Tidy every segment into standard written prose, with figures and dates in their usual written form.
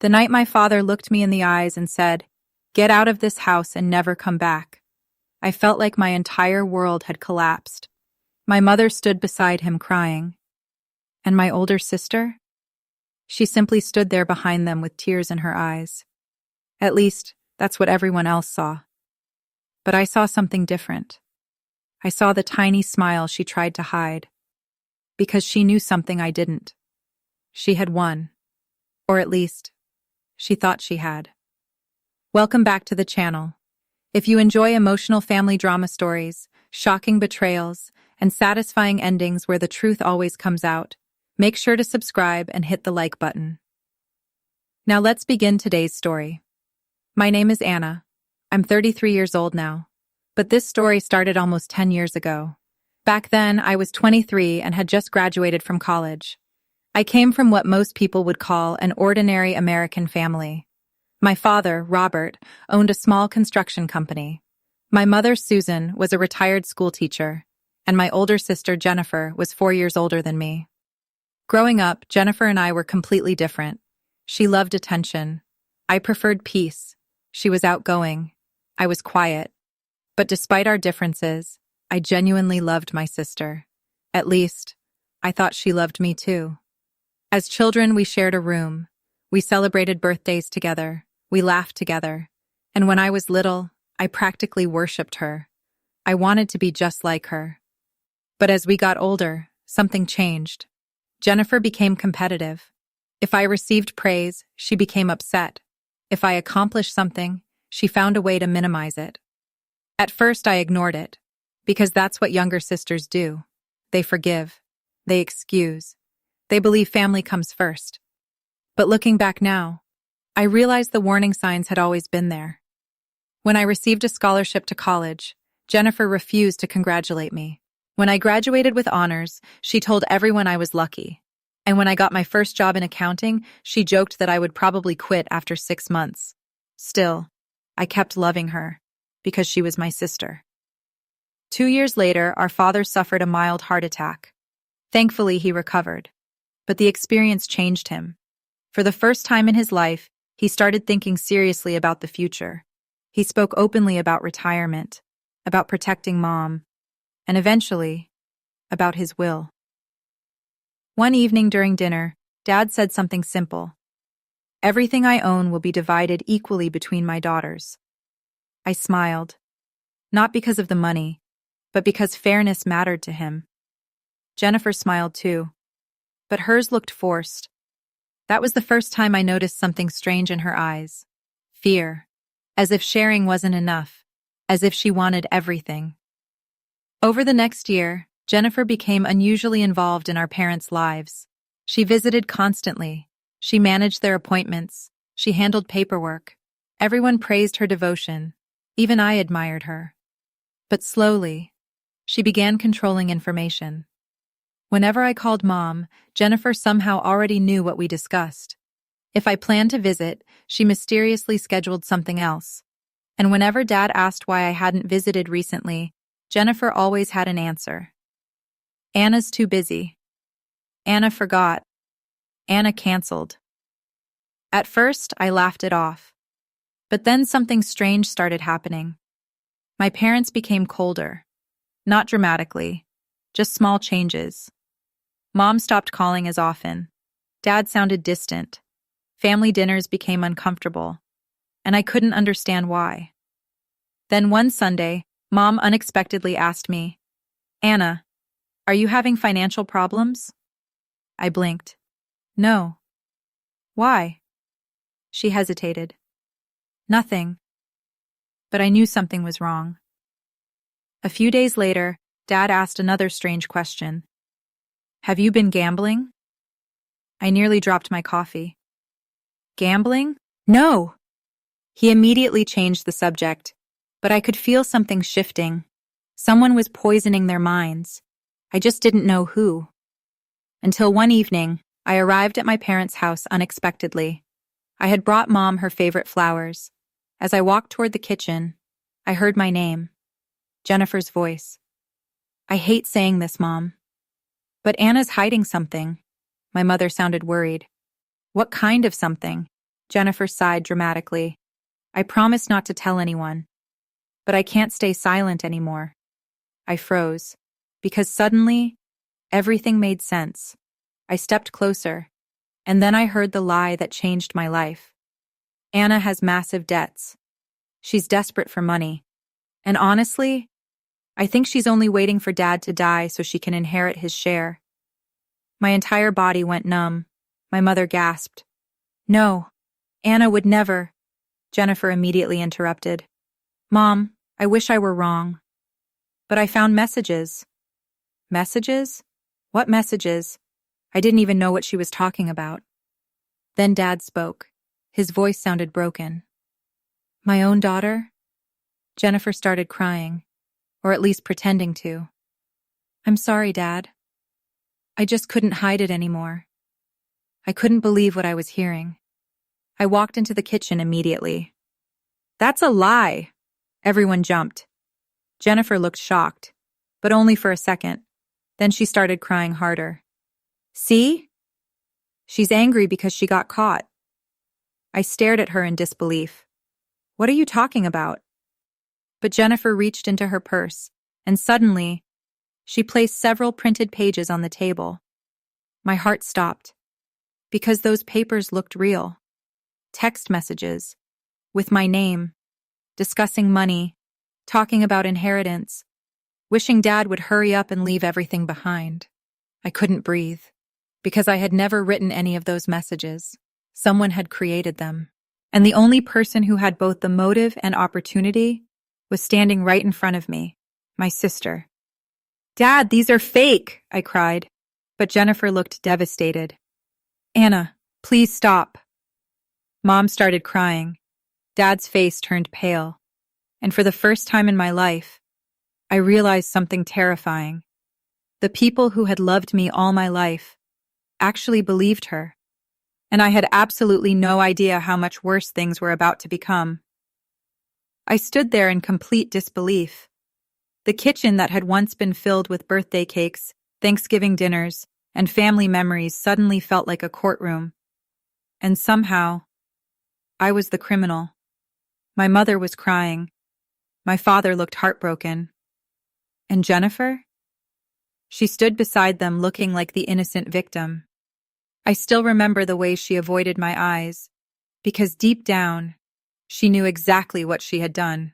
The night my father looked me in the eyes and said, "Get out of this house and never come back," I felt like my entire world had collapsed. My mother stood beside him crying. And my older sister? She simply stood there behind them with tears in her eyes. At least, that's what everyone else saw. But I saw something different. I saw the tiny smile she tried to hide. Because she knew something I didn't. She had won. Or at least, she thought she had. Welcome back to the channel. If you enjoy emotional family drama stories, shocking betrayals, and satisfying endings where the truth always comes out, make sure to subscribe and hit the like button. Now let's begin today's story. My name is Anna. I'm 33 years old now. But this story started almost 10 years ago. Back then, I was 23 and had just graduated from college. I came from what most people would call an ordinary American family. My father, Robert, owned a small construction company. My mother, Susan, was a retired school teacher, and my older sister, Jennifer, was 4 years older than me. Growing up, Jennifer and I were completely different. She loved attention. I preferred peace. She was outgoing. I was quiet. But despite our differences, I genuinely loved my sister. At least, I thought she loved me too. As children, we shared a room. We celebrated birthdays together. We laughed together. And when I was little, I practically worshipped her. I wanted to be just like her. But as we got older, something changed. Jennifer became competitive. If I received praise, she became upset. If I accomplished something, she found a way to minimize it. At first, I ignored it, because that's what younger sisters do. They forgive. They excuse. They believe family comes first. But looking back now, I realized the warning signs had always been there. When I received a scholarship to college, Jennifer refused to congratulate me. When I graduated with honors, she told everyone I was lucky. And when I got my first job in accounting, she joked that I would probably quit after 6 months. Still, I kept loving her, because she was my sister. 2 years later, our father suffered a mild heart attack. Thankfully, he recovered. But the experience changed him. For the first time in his life, he started thinking seriously about the future. He spoke openly about retirement, about protecting Mom, and eventually, about his will. One evening during dinner, Dad said something simple. "Everything I own will be divided equally between my daughters." I smiled, not because of the money, but because fairness mattered to him. Jennifer smiled too, but hers looked forced. That was the first time I noticed something strange in her eyes. Fear. As if sharing wasn't enough. As if she wanted everything. Over the next year, Jennifer became unusually involved in our parents' lives. She visited constantly. She managed their appointments. She handled paperwork. Everyone praised her devotion. Even I admired her. But slowly, she began controlling information. Whenever I called Mom, Jennifer somehow already knew what we discussed. If I planned to visit, she mysteriously scheduled something else. And whenever Dad asked why I hadn't visited recently, Jennifer always had an answer. Anna's too busy. Anna forgot. Anna canceled. At first, I laughed it off. But then something strange started happening. My parents became colder. Not dramatically, just small changes. Mom stopped calling as often. Dad sounded distant. Family dinners became uncomfortable. And I couldn't understand why. Then one Sunday, Mom unexpectedly asked me, "Anna, are you having financial problems?" I blinked. "No." "Why?" She hesitated. "Nothing." But I knew something was wrong. A few days later, Dad asked another strange question. "Have you been gambling?" I nearly dropped my coffee. "Gambling? No!" He immediately changed the subject, but I could feel something shifting. Someone was poisoning their minds. I just didn't know who. Until one evening, I arrived at my parents' house unexpectedly. I had brought Mom her favorite flowers. As I walked toward the kitchen, I heard my name. Jennifer's voice. "I hate saying this, Mom. But Anna's hiding something." My mother sounded worried. "What kind of something?" Jennifer sighed dramatically. I promised not to tell anyone. But I can't stay silent anymore. I froze. Because suddenly, everything made sense. I stepped closer, and then I heard the lie that changed my life. Anna has massive debts. She's desperate for money. And honestly, I think she's only waiting for Dad to die so she can inherit his share. My entire body went numb. My mother gasped. No, Anna would never. Jennifer immediately interrupted. Mom, I wish I were wrong. But I found messages. Messages? What messages? I didn't even know what she was talking about. Then Dad spoke. His voice sounded broken. My own daughter? Jennifer started crying, or at least pretending to. I'm sorry, Dad. I just couldn't hide it anymore. I couldn't believe what I was hearing. I walked into the kitchen immediately. That's a lie! Everyone jumped. Jennifer looked shocked, but only for a second. Then she started crying harder. See? She's angry because she got caught. I stared at her in disbelief. What are you talking about? But Jennifer reached into her purse, and suddenly, she placed several printed pages on the table. My heart stopped, because those papers looked real. Text messages, with my name, discussing money, talking about inheritance, wishing Dad would hurry up and leave everything behind. I couldn't breathe, because I had never written any of those messages. Someone had created them. And the only person who had both the motive and opportunity was standing right in front of me, my sister. Dad, these are fake, I cried. But Jennifer looked devastated. Anna, please stop. Mom started crying. Dad's face turned pale. And for the first time in my life, I realized something terrifying. The people who had loved me all my life actually believed her. And I had absolutely no idea how much worse things were about to become. I stood there in complete disbelief. The kitchen that had once been filled with birthday cakes, Thanksgiving dinners, and family memories suddenly felt like a courtroom. And somehow, I was the criminal. My mother was crying. My father looked heartbroken. And Jennifer? She stood beside them looking like the innocent victim. I still remember the way she avoided my eyes, because deep down, she knew exactly what she had done.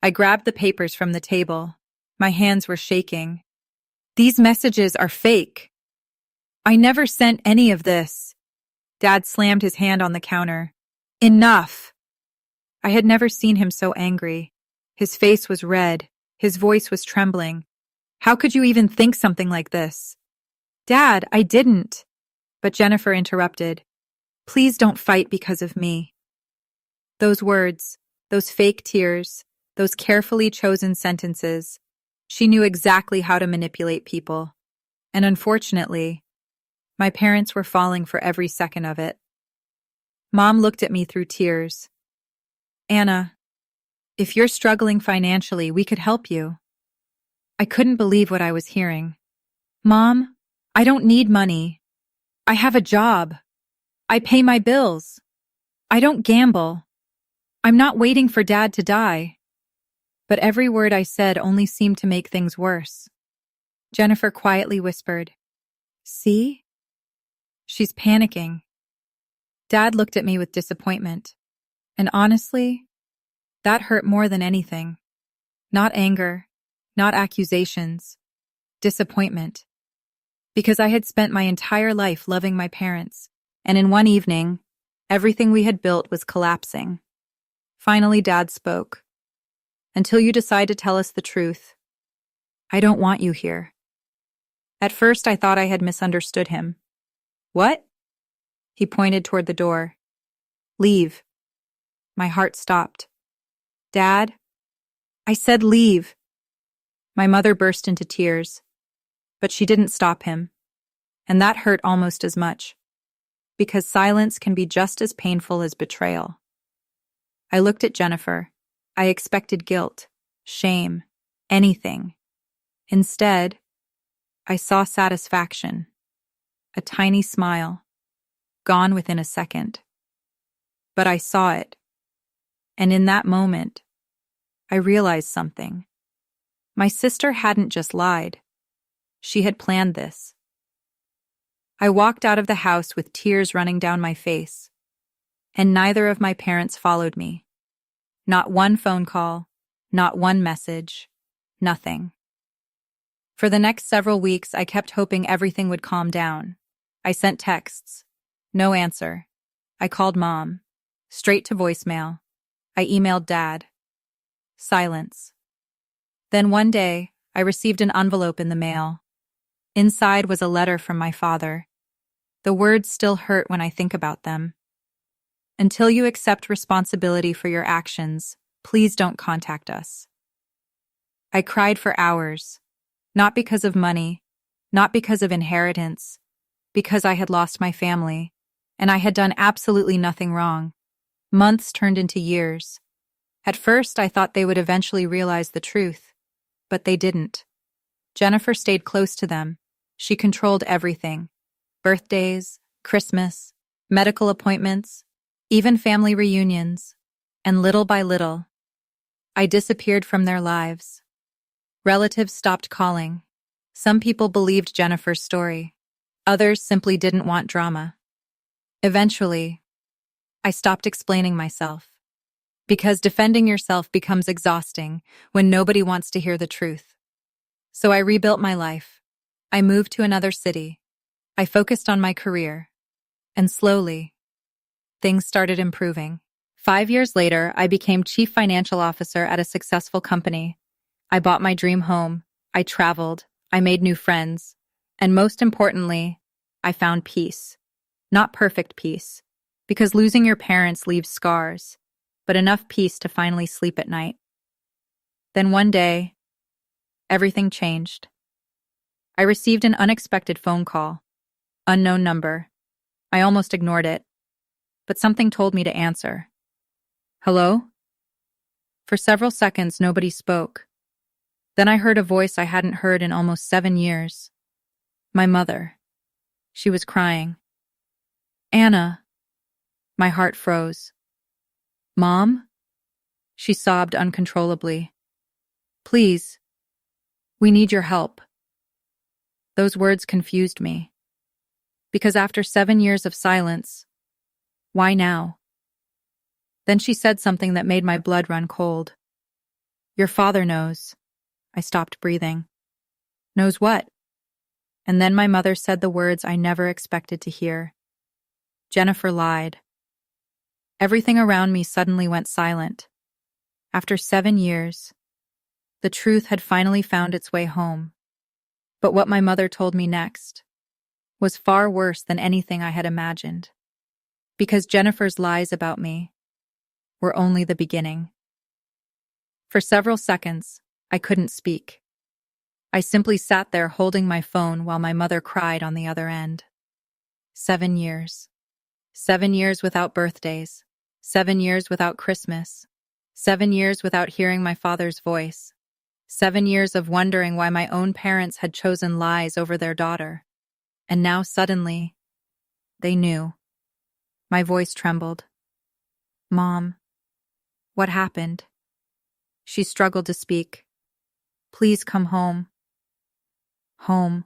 I grabbed the papers from the table. My hands were shaking. These messages are fake. I never sent any of this. Dad slammed his hand on the counter. Enough! I had never seen him so angry. His face was red. His voice was trembling. How could you even think something like this? Dad, I didn't. But Jennifer interrupted. Please don't fight because of me. Those words, those fake tears, those carefully chosen sentences, she knew exactly how to manipulate people. And unfortunately, my parents were falling for every second of it. Mom looked at me through tears. Anna, if you're struggling financially, we could help you. I couldn't believe what I was hearing. Mom, I don't need money. I have a job. I pay my bills. I don't gamble. I'm not waiting for Dad to die. But every word I said only seemed to make things worse. Jennifer quietly whispered, See? She's panicking. Dad looked at me with disappointment. And honestly, that hurt more than anything. Not anger, not accusations, disappointment. Because I had spent my entire life loving my parents, and in one evening, everything we had built was collapsing. Finally, Dad spoke. Until you decide to tell us the truth, I don't want you here. At first, I thought I had misunderstood him. What? He pointed toward the door. Leave. My heart stopped. Dad? I said leave. My mother burst into tears. But she didn't stop him. And that hurt almost as much. Because silence can be just as painful as betrayal. I looked at Jennifer. I expected guilt, shame, anything. Instead, I saw satisfaction. A tiny smile. Gone within a second. but I saw it. And in that moment, I realized something. My sister hadn't just lied. She had planned this. I walked out of the house with tears running down my face, and neither of my parents followed me. Not one phone call, not one message, nothing. For the next several weeks, I kept hoping everything would calm down. I sent texts. No answer. I called Mom. Straight to voicemail. I emailed Dad. Silence. Then one day, I received an envelope in the mail. Inside was a letter from my father. The words still hurt when I think about them. Until you accept responsibility for your actions, please don't contact us. I cried for hours. Not because of money, not because of inheritance, because I had lost my family, and I had done absolutely nothing wrong. Months turned into years. At first, I thought they would eventually realize the truth, but they didn't. Jennifer stayed close to them. She controlled everything. Birthdays, Christmas, medical appointments, even family reunions. And little by little, I disappeared from their lives. Relatives stopped calling. Some people believed Jennifer's story. Others simply didn't want drama. Eventually, I stopped explaining myself. Because defending yourself becomes exhausting when nobody wants to hear the truth. So I rebuilt my life. I moved to another city. I focused on my career. And slowly, things started improving. 5 years later, I became chief financial officer at a successful company. I bought my dream home. I traveled. I made new friends. And most importantly, I found peace. Not perfect peace, because losing your parents leaves scars, but enough peace to finally sleep at night. Then one day, everything changed. I received an unexpected phone call. Unknown number. I almost ignored it, but something told me to answer. Hello? For several seconds, nobody spoke. Then I heard a voice I hadn't heard in almost 7 years. My mother. She was crying. Anna. My heart froze. Mom? She sobbed uncontrollably. Please. We need your help. Those words confused me. Because after 7 years of silence, why now? Then she said something that made my blood run cold. Your father knows. I stopped breathing. Knows what? And then my mother said the words I never expected to hear. Jennifer lied. Everything around me suddenly went silent. After 7 years, the truth had finally found its way home. But what my mother told me next was far worse than anything I had imagined. Because Jennifer's lies about me were only the beginning. For several seconds, I couldn't speak. I simply sat there holding my phone while my mother cried on the other end. 7 years. 7 years without birthdays. 7 years without Christmas. 7 years without hearing my father's voice. 7 years of wondering why my own parents had chosen lies over their daughter. And now suddenly, they knew. My voice trembled. Mom, what happened? She struggled to speak. Please come home. Home.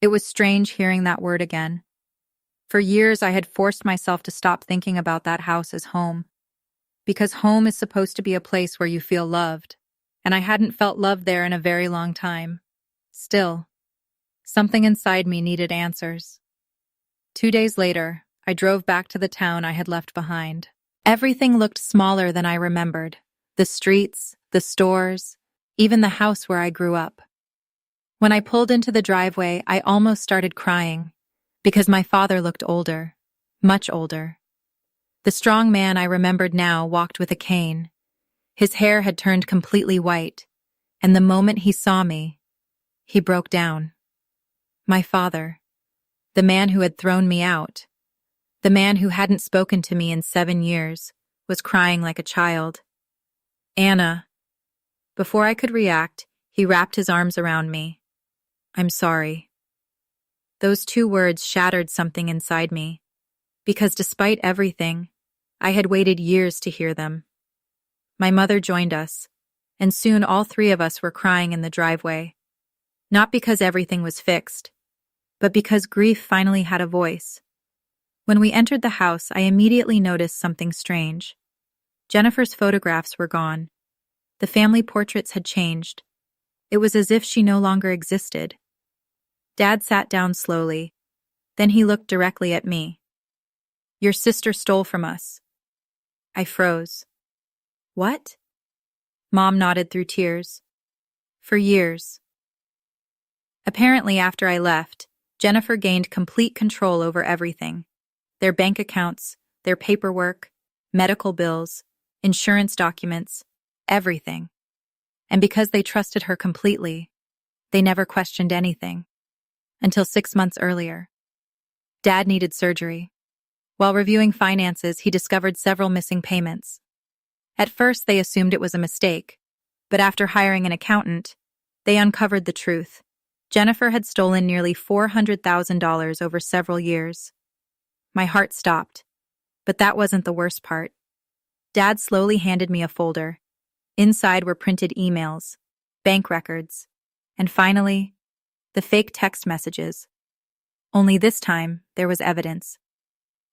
It was strange hearing that word again. For years I had forced myself to stop thinking about that house as home. Because home is supposed to be a place where you feel loved, and I hadn't felt love there in a very long time. Still, something inside me needed answers. 2 days later, I drove back to the town I had left behind. Everything looked smaller than I remembered. The streets, the stores, even the house where I grew up. When I pulled into the driveway, I almost started crying, because my father looked older, much older. The strong man I remembered now walked with a cane. His hair had turned completely white, and the moment he saw me, he broke down. My father, the man who had thrown me out, the man who hadn't spoken to me in 7 years, was crying like a child. Anna. Before I could react, he wrapped his arms around me. I'm sorry. Those 2 words shattered something inside me, because despite everything, I had waited years to hear them. My mother joined us, and soon all three of us were crying in the driveway. Not because everything was fixed, but because grief finally had a voice. When we entered the house, I immediately noticed something strange. Jennifer's photographs were gone. The family portraits had changed. It was as if she no longer existed. Dad sat down slowly. Then he looked directly at me. "Your sister stole from us." I froze. "What?" Mom nodded through tears. "For years." Apparently, after I left, Jennifer gained complete control over everything. Their bank accounts, their paperwork, medical bills, insurance documents, everything. And because they trusted her completely, they never questioned anything. Until 6 months earlier. Dad needed surgery. While reviewing finances, he discovered several missing payments. At first, they assumed it was a mistake, but after hiring an accountant, they uncovered the truth. Jennifer had stolen nearly $400,000 over several years. My heart stopped, but that wasn't the worst part. Dad slowly handed me a folder. Inside were printed emails, bank records, and finally, the fake text messages. Only this time, there was evidence.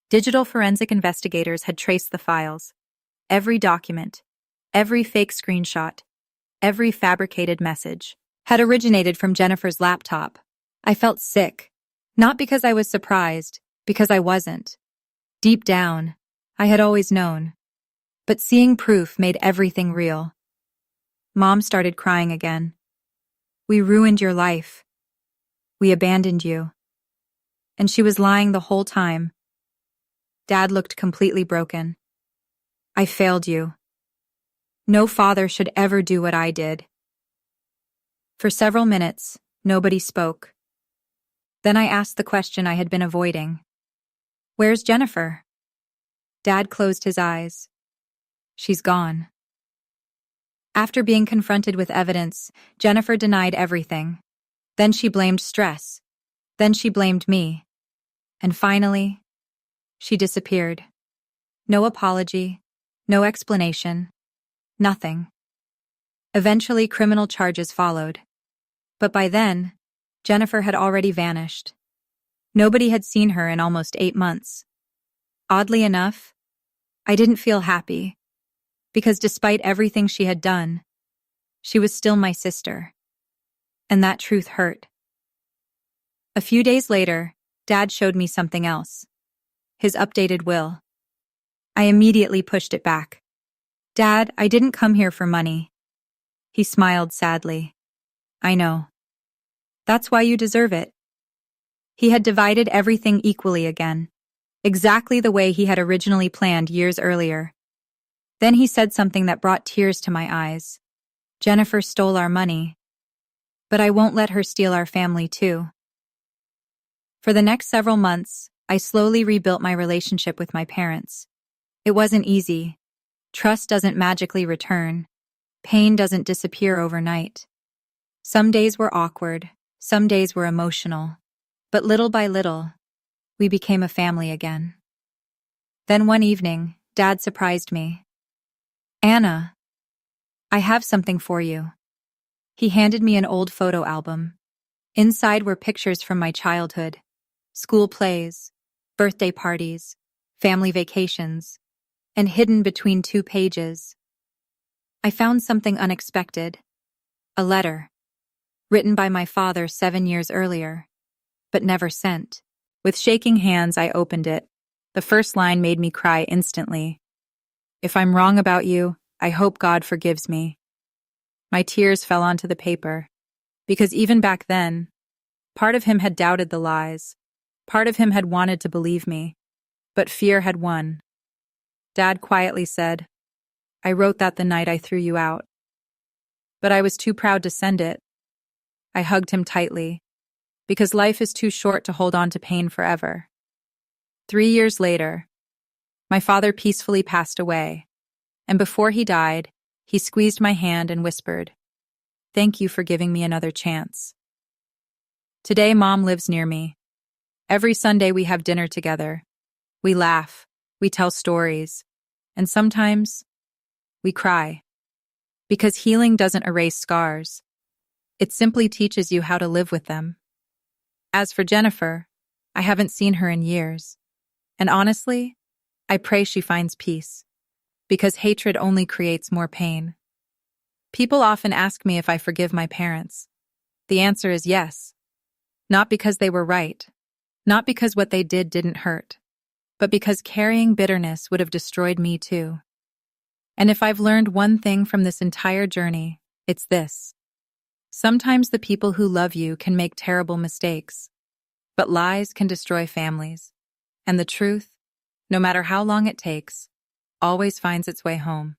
Digital forensic investigators had traced the files. Every document, every fake screenshot, every fabricated message had originated from Jennifer's laptop. I felt sick, not because I was surprised, because I wasn't. Deep down, I had always known. But seeing proof made everything real. Mom started crying again. "We ruined your life. We abandoned you." And she was lying the whole time. Dad looked completely broken. "I failed you. No father should ever do what I did." For several minutes, nobody spoke. Then I asked the question I had been avoiding. "Where's Jennifer?" Dad closed his eyes. "She's gone." After being confronted with evidence, Jennifer denied everything. Then she blamed stress. Then she blamed me. And finally, she disappeared. No apology, no explanation, nothing. Eventually, criminal charges followed. But by then, Jennifer had already vanished. Nobody had seen her in almost 8 months. Oddly enough, I didn't feel happy, because despite everything she had done, she was still my sister. And that truth hurt. A few days later, Dad showed me something else. His updated will. I immediately pushed it back. "Dad, I didn't come here for money." He smiled sadly. "I know. That's why you deserve it." He had divided everything equally again, exactly the way he had originally planned years earlier. Then he said something that brought tears to my eyes. "Jennifer stole our money, but I won't let her steal our family too." For the next several months, I slowly rebuilt my relationship with my parents. It wasn't easy. Trust doesn't magically return. Pain doesn't disappear overnight. Some days were awkward, some days were emotional, but little by little, we became a family again. Then one evening, Dad surprised me. "Anna, I have something for you." He handed me an old photo album. Inside were pictures from my childhood, school plays, birthday parties, family vacations, and hidden between 2 pages, I found something unexpected. A letter, written by my father 7 years earlier, but never sent. With shaking hands, I opened it. The first line made me cry instantly. "If I'm wrong about you, I hope God forgives me." My tears fell onto the paper, because even back then, part of him had doubted the lies. Part of him had wanted to believe me, but fear had won. Dad quietly said, "I wrote that the night I threw you out." But I was too proud to send it. I hugged him tightly, because life is too short to hold on to pain forever. 3 years later, my father peacefully passed away, and before he died, he squeezed my hand and whispered, "Thank you for giving me another chance." Today, Mom lives near me. Every Sunday we have dinner together. We laugh, we tell stories, And sometimes we cry. Because healing doesn't erase scars. It simply teaches you how to live with them. As for Jennifer, I haven't seen her in years. And honestly, I pray she finds peace. Because hatred only creates more pain. People often ask me if I forgive my parents. The answer is yes. Not because they were right. Not because what they did didn't hurt. But because carrying bitterness would have destroyed me too. And if I've learned one thing from this entire journey, it's this. Sometimes the people who love you can make terrible mistakes. But lies can destroy families. And the truth, no matter how long it takes, always finds its way home.